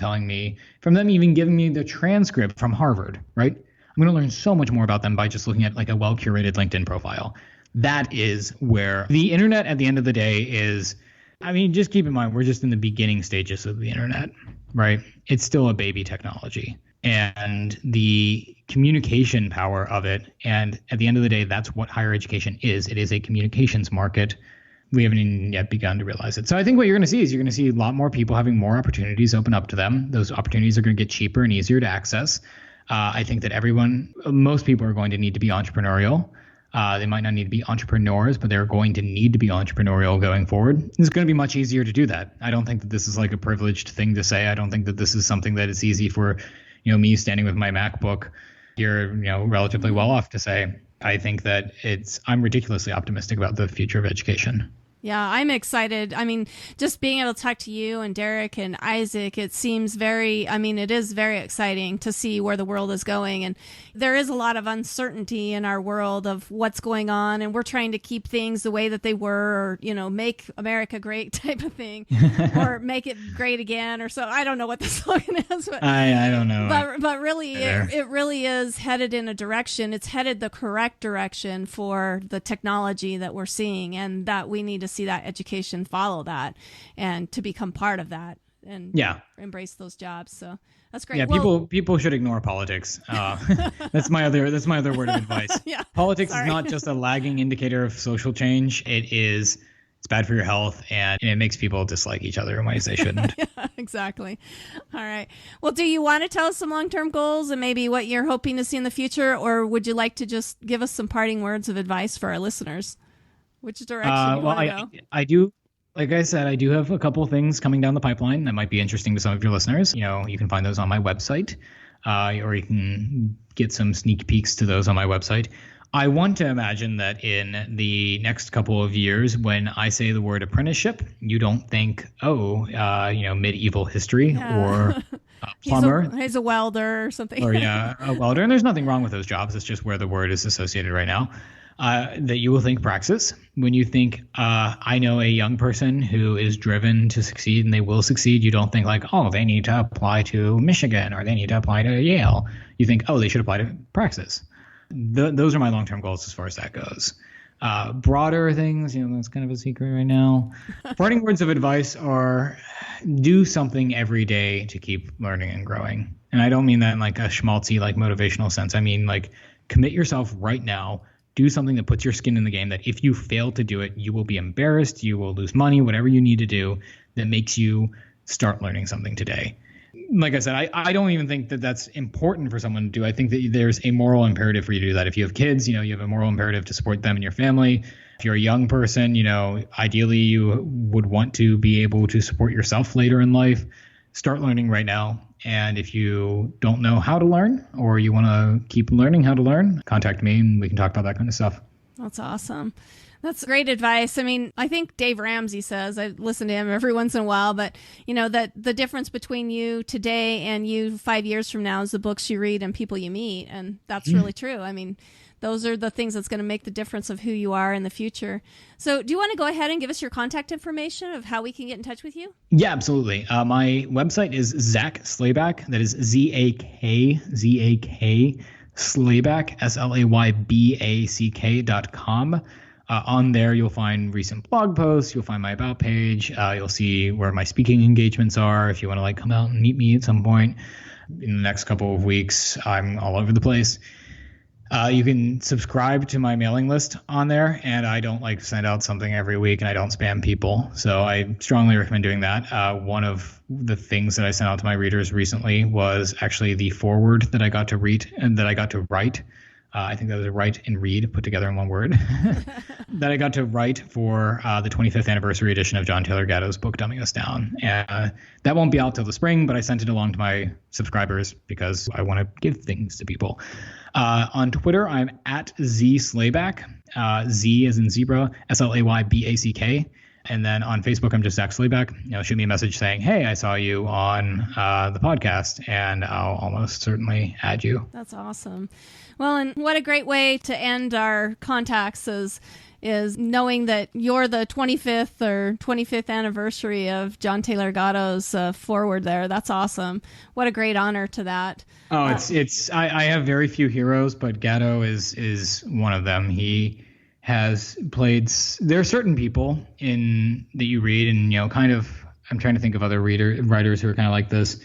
Speaker 2: even giving me the transcript from Harvard, right? I'm going to learn so much more about them by just looking at like a well-curated LinkedIn profile. That is where the internet at the end of the day is. I mean, just keep in mind, we're just in the beginning stages of the internet, right? It's still a baby technology. And the communication power of it, and at the end of the day, that's what higher education is. It is a communications market. We haven't even yet begun to realize it. So I think what you're going to see is you're going to see a lot more people having more opportunities open up to them. Those opportunities are going to get cheaper and easier to access. I think that most people are going to need to be entrepreneurial. They might not need to be entrepreneurs, but they're going to need to be entrepreneurial going forward. It's going to be much easier to do that. I don't think that this is like a privileged thing to say. I don't think that this is something that is easy for, me standing with my MacBook here, relatively well off to say. I think that I'm ridiculously optimistic about the future of education.
Speaker 1: Yeah, I'm excited. I mean, just being able to talk to you and Derek and Isaac, it is very exciting to see where the world is going. And there is a lot of uncertainty in our world of what's going on. And we're trying to keep things the way that they were, or, make America great type of thing, or make it great again. Or so. I don't know what the slogan is. But
Speaker 2: I don't know.
Speaker 1: But really, it really is headed in a direction. It's headed the correct direction for the technology that we're seeing, and that we need to see that education follow that and to become part of that and embrace those jobs. So that's great.
Speaker 2: Yeah, people should ignore politics. That's my other word of advice.
Speaker 1: Yeah,
Speaker 2: politics is not just a lagging indicator of social change. It's bad for your health, and it makes people dislike each other in ways they shouldn't.
Speaker 1: Yeah, exactly. All right. Well, do you want to tell us some long-term goals and maybe what you're hoping to see in the future, or would you like to just give us some parting words of advice for our listeners? Which direction you want to go?
Speaker 2: I do. Like I said, I do have a couple of things coming down the pipeline that might be interesting to some of your listeners. You can find those on my website, or you can get some sneak peeks to those on my website. I want to imagine that in the next couple of years, when I say the word apprenticeship, you don't think, medieval history or plumber.
Speaker 1: He's a welder or something.
Speaker 2: Or a welder. And there's nothing wrong with those jobs. It's just where the word is associated right now. That you will think Praxis. When you think, I know a young person who is driven to succeed and they will succeed, you don't think like, oh, they need to apply to Michigan or they need to apply to Yale. You think, oh, they should apply to Praxis. Those are my long-term goals as far as that goes. Broader things, that's kind of a secret right now. Parting words of advice are do something every day to keep learning and growing. And I don't mean that in like a schmaltzy, like motivational sense. I mean, like commit yourself right now do something that puts your skin in the game, that if you fail to do it, you will be embarrassed, you will lose money, whatever you need to do that makes you start learning something today. Like I said, I don't even think that that's important for someone to do. I think that there's a moral imperative for you to do that. If you have kids, you have a moral imperative to support them and your family. If you're a young person, ideally you would want to be able to support yourself later in life. Start learning right now. And if you don't know how to learn, or you want to keep learning how to learn, contact me and we can talk about that kind of stuff.
Speaker 1: That's awesome. That's great advice. I mean, I think Dave Ramsey says, I listen to him every once in a while, but that the difference between you today and you 5 years from now is the books you read and people you meet. And that's really true. I mean, those are the things that's going to make the difference of who you are in the future. So do you want to go ahead and give us your contact information of how we can get in touch with you?
Speaker 2: Yeah, absolutely. My website is Zak Slayback. That is ZAK Slayback, SLAYBACK.com. On there, you'll find recent blog posts. You'll find my About page. You'll see where my speaking engagements are. If you want to come out and meet me at some point in the next couple of weeks, I'm all over the place. You can subscribe to my mailing list on there, and I don't send out something every week, and I don't spam people. So I strongly recommend doing that. One of the things that I sent out to my readers recently was actually the foreword that I got to read and that I got to write. I think that was a write and read put together in one word that I got to write for the 25th anniversary edition of John Taylor Gatto's book, Dumbing Us Down. And that won't be out till the spring, but I sent it along to my subscribers because I want to give things to people. On Twitter, I'm at Z Slayback, Z as in zebra, SLAYBACK. And then on Facebook, I'm just Zak Slayback. Shoot me a message saying, hey, I saw you on the podcast, and I'll almost certainly add you.
Speaker 1: That's awesome. Well, and what a great way to end our contacts is knowing that you're the 25th anniversary of John Taylor Gatto's foreword there. That's awesome. What a great honor to that.
Speaker 2: Oh, I have very few heroes, but Gatto is one of them. He has played. There are certain people that you read, and I'm trying to think of other writers who are kind of like this.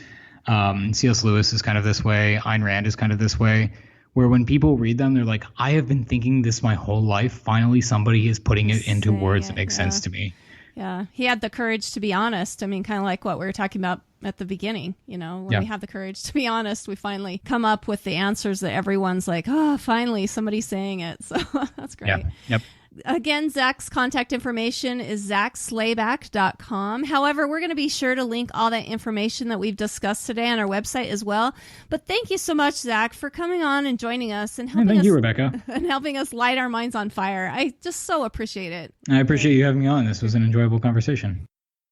Speaker 2: C.S. Lewis is kind of this way. Ayn Rand is kind of this way, where when people read them, they're like, I have been thinking this my whole life. Finally, somebody is putting it into words that make sense to me.
Speaker 1: Yeah. He had the courage to be honest. I mean, kind of like what we were talking about at the beginning, when we have the courage to be honest, we finally come up with the answers that everyone's like, oh, finally somebody's saying it. So that's great.
Speaker 2: Yep.
Speaker 1: Again, Zak's contact information is zakslayback.com. However, we're going to be sure to link all that information that we've discussed today on our website as well. But thank you so much, Zak, for coming on and joining us and helping
Speaker 2: Thank you, Rebecca.
Speaker 1: And helping us light our minds on fire. I just so appreciate it.
Speaker 2: I appreciate you having me on. This was an enjoyable conversation.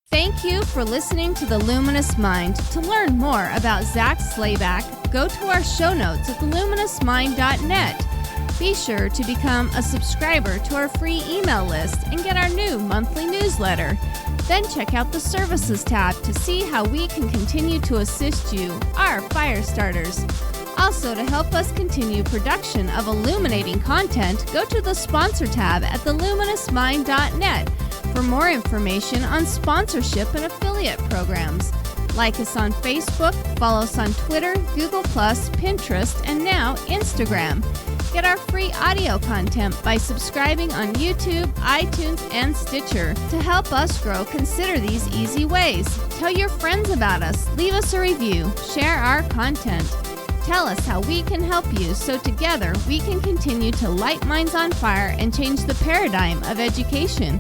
Speaker 1: Thank you for listening to The Luminous Mind. To learn more about Zak Slayback, go to our show notes at theluminousmind.net. Be sure to become a subscriber to our free email list and get our new monthly newsletter. Then check out the Services tab to see how we can continue to assist you, our fire starters. Also, to help us continue production of illuminating content, go to the Sponsor tab at theluminousmind.net for more information on sponsorship and affiliate programs. Like us on Facebook, follow us on Twitter, Google+, Pinterest, and now Instagram. Get our free audio content by subscribing on YouTube, iTunes, and Stitcher. To help us grow, consider these easy ways. Tell your friends about us, leave us a review, share our content. Tell us how we can help you so together we can continue to light minds on fire and change the paradigm of education.